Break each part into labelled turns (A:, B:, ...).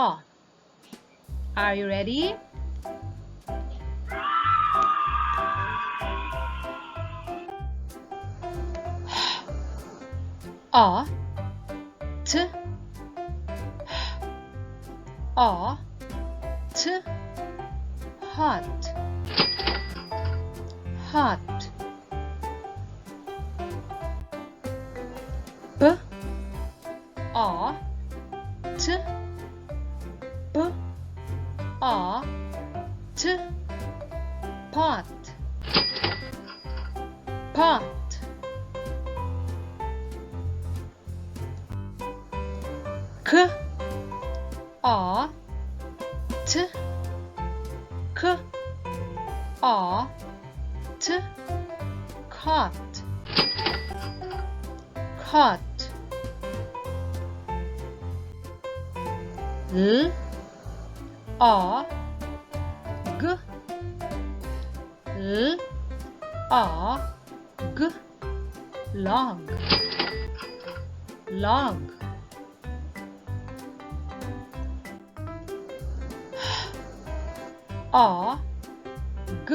A: Are you ready? A T A T hot hot B A T B A T pot pot K A T K A T cot cot L A G L A G log log A G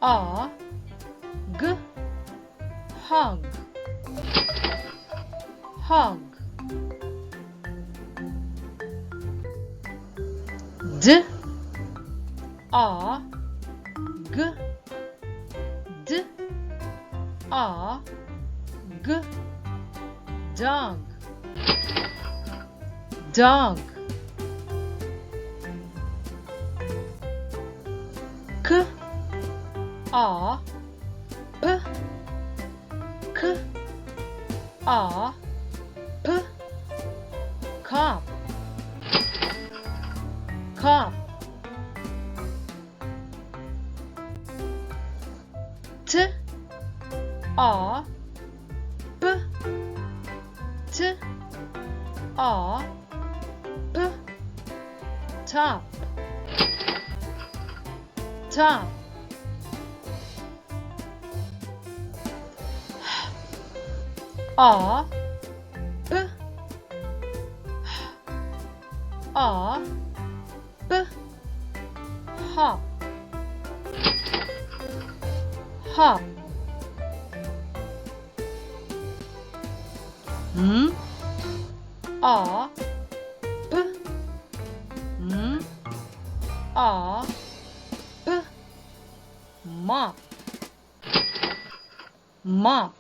A: A G hog hog D A G D A G dog dog K A P K A P cop cop T A P T A P top top A B A B hop hop M A B M A B mop mop